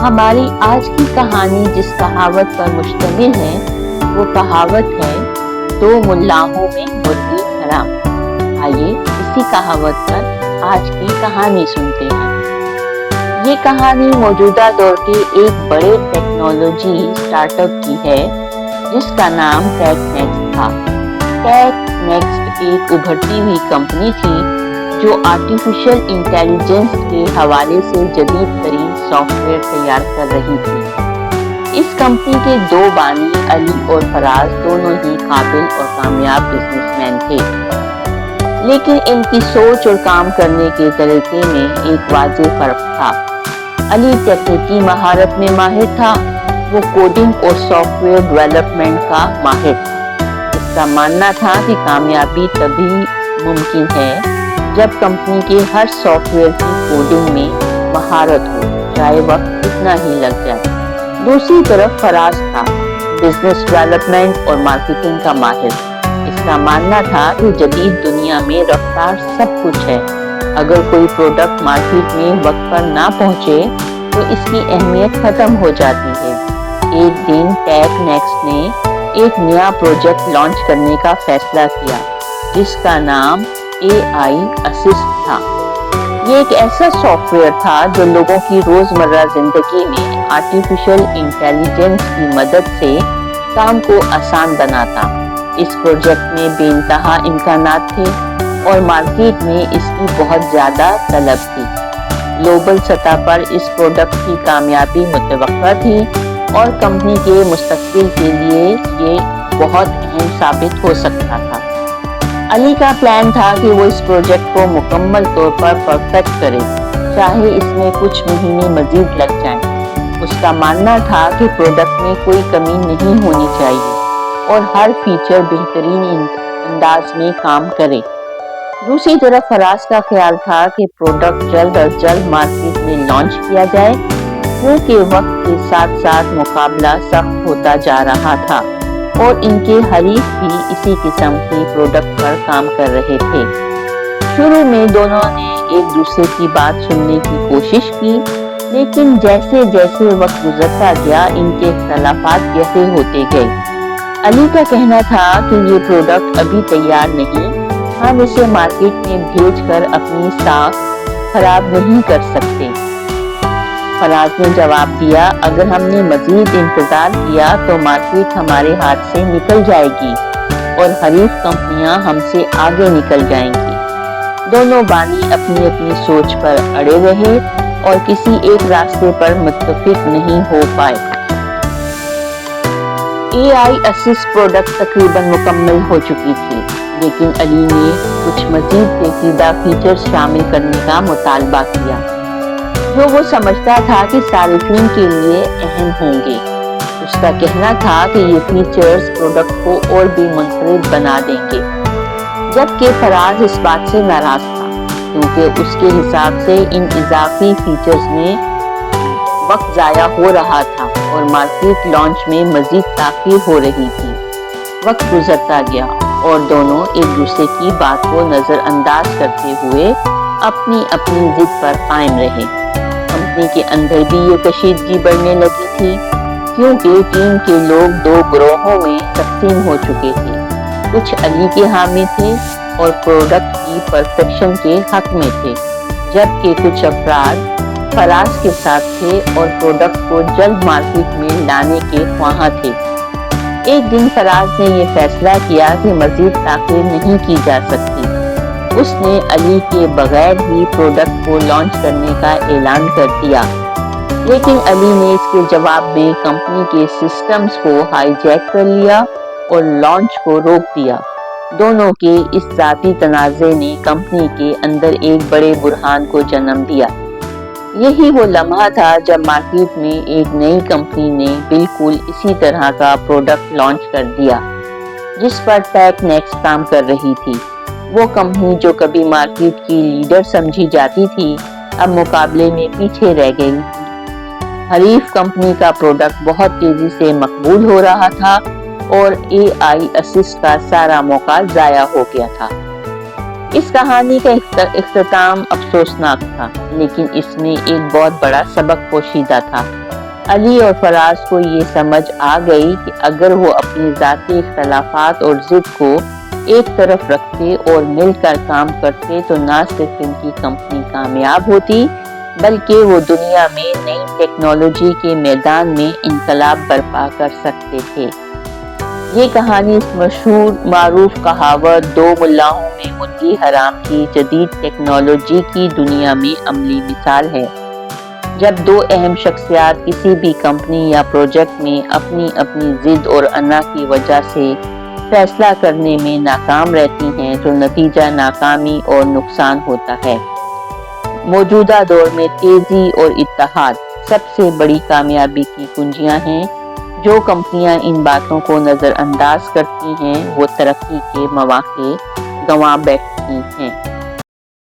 हमारी आज की कहानी जिस कहावत पर मुश्तमिल है वो कहावत है, दो मुल्लाहों में मुर्गी हराम। आइए इसी कहावत पर आज की कहानी सुनते हैं। ये कहानी मौजूदा दौर के एक बड़े टेक्नोलॉजी स्टार्टअप की है जिसका नाम टेकनेक्स्ट था। टेकनेक्स्ट एक उभरती हुई कंपनी थी जो आर्टिफिशियल इंटेलिजेंस के हवाले से जदीद तरीन सॉफ्टवेयर तैयार कर रही थी। इस कंपनी के दो बानी अली और फराज दोनों ही काबिल और कामयाब बिजनेसमैन थे, लेकिन इनकी सोच और काम करने के तरीके में एक वाज़ेह फर्क था। अली तकनीकी महारत में माहिर था, वो कोडिंग और सॉफ्टवेयर डेवलपमेंट का माहिर था। उसका मानना था कि कामयाबी तभी मुमकिन है जब कंपनी के हर सॉफ्टवेयर की कोडिंग में महारत हो, चाहे वक्त कितना ही लग जाए। दूसरी तरफ फराज था बिजनेस डेवलपमेंट और मार्केटिंग का माहिर। इसका मानना था कि जदीद दुनिया में रफ्तार सब कुछ है। अगर कोई प्रोडक्ट मार्केट में वक्त पर ना पहुंचे तो इसकी अहमियत खत्म हो जाती है। एक दिन टेकनेक्स्ट ने एक नया प्रोजेक्ट लॉन्च करने का फैसला किया जिसका नाम AI असिस्ट था। ये एक ऐसा सॉफ्टवेयर था जो लोगों की रोजमर्रा जिंदगी में आर्टिफिशियल इंटेलिजेंस की मदद से काम को आसान बनाता। इस प्रोजेक्ट में बेइंतहा इम्कानात थे और मार्केट में इसकी बहुत ज्यादा तलब थी। ग्लोबल सतह पर इस प्रोडक्ट की कामयाबी मुतवक्का थी और कंपनी के मुस्तकबिल के लिए ये बहुत अहम साबित हो सकता था। अली का प्लान था कि वो इस प्रोजेक्ट को मुकम्मल तौर पर परफेक्ट करे, चाहे इसमें कुछ महीने मजीद लग जाएं। उसका मानना था कि प्रोडक्ट में कोई कमी नहीं होनी चाहिए और हर फीचर बेहतरीन अंदाज में काम करे। दूसरी तरफ फराज का ख्याल था कि प्रोडक्ट जल्द अज जल्द मार्केट में लॉन्च किया जाए, क्योंकि वक्त के साथ साथ मुकाबला सख्त होता जा रहा था और इनके हरीफ भी इसी किस्म के प्रोडक्ट पर काम कर रहे थे। शुरू में दोनों ने एक दूसरे की बात सुनने की कोशिश की, लेकिन जैसे जैसे वक्त गुजरता गया इनके इख्तलाफात गहरे होते गए। अली का कहना था कि ये प्रोडक्ट अभी तैयार नहीं, हम इसे मार्केट में भेजकर अपनी साख खराब नहीं कर सकते। फराज ने जवाब दिया, अगर हमने मजीद इंतजार किया तो मार्केट हमारे हाथ से निकल जाएगी और हरीफ कंपनियां हमसे आगे निकल जाएंगी। दोनों बानी अपनी अपनी सोच पर अड़े रहे और किसी एक रास्ते पर मुत्तफिक नहीं हो पाए। AI असिस्ट प्रोडक्ट तकरीबन मुकम्मल हो चुकी थी, लेकिन अली ने कुछ मजीद पेचीदा फीचर्स शामिल करने का मुतालबा किया जो वो समझता था कि सारिफीन के लिए अहम होंगे। उसका कहना था कि ये फीचर्स प्रोडक्ट को और भी मुनफरिद बना देंगे, जबकि फराज इस बात से नाराज था क्योंकि उसके हिसाब से इन इजाफी फीचर्स में वक्त ज़ाया हो रहा था और मार्केट लॉन्च में मजीद ताख़ीर हो रही थी। वक्त गुजरता गया और दोनों एक दूसरे की बात को नज़रअंदाज करते हुए अपनी अपनी जिद पर कायम रहे। कंपनी के अंदर भी ये कशीदगी बढ़ने लगी थी, क्योंकि टीम के लोग दो ग्रोहों में तकसीम हो चुके थे। कुछ अली के हामी थे और प्रोडक्ट की परफेक्शन के हक में थे, जबकि कुछ अफराद फराज के साथ थे और प्रोडक्ट को जल्द मार्केट में लाने के ख्वाह थे। एक दिन फराज ने यह फैसला किया कि मजीद ताख़ीर नहीं की जा सकती। उसने अली के बगैर ही प्रोडक्ट को लॉन्च करने का ऐलान कर दिया, लेकिन अली ने इसके जवाब में कंपनी के सिस्टम्स को हाईजैक कर लिया और लॉन्च को रोक दिया। दोनों के इस ज़ाती तनाज़े ने कंपनी के अंदर एक बड़े बुरहान को जन्म दिया। यही वो लम्हा था जब मार्केट में एक नई कंपनी ने बिल्कुल इसी तरह का प्रोडक्ट लॉन्च कर दिया जिस पर टेकनेक्स्ट काम कर रही थी। वो कंपनी जो कभी मार्केट की लीडर समझी जाती थी, अब मुकाबले में पीछे रह गई। हरीफ कंपनी का प्रोडक्ट बहुत तेजी से मकबूल हो रहा था और AI असिस्ट का सारा मौका ज़ाया हो गया था। اس کہانی کا اختتام افسوسناک تھا، لیکن اس میں ایک بہت بڑا سبق پوشیدہ تھا۔ علی اور فراز کو یہ سمجھ آ گئی کہ اگر وہ اپنی ذاتی اختلافات اور ضد کو ایک طرف رکھتے اور مل کر کام کرتے تو نہ صرف ان کی کمپنی کامیاب ہوتی بلکہ وہ دنیا میں نئی ٹیکنالوجی کے میدان میں انقلاب برپا کر سکتے تھے۔ یہ کہانی اس مشہور معروف کہاوت دو ملاحوں میں مرغی حرام کی جدید ٹیکنالوجی کی دنیا میں عملی مثال ہے۔ جب دو اہم شخصیات کسی بھی کمپنی یا پروجیکٹ میں اپنی ضد اور انا کی وجہ سے فیصلہ کرنے میں ناکام رہتی ہیں تو نتیجہ ناکامی اور نقصان ہوتا ہے۔ موجودہ دور میں تیزی اور اتحاد سب سے بڑی کامیابی کی کنجیاں ہیں۔ جو کمپنیاں ان باتوں کو نظر انداز کرتی ہیں وہ ترقی کے مواقع گنوا بیٹھتی ہیں۔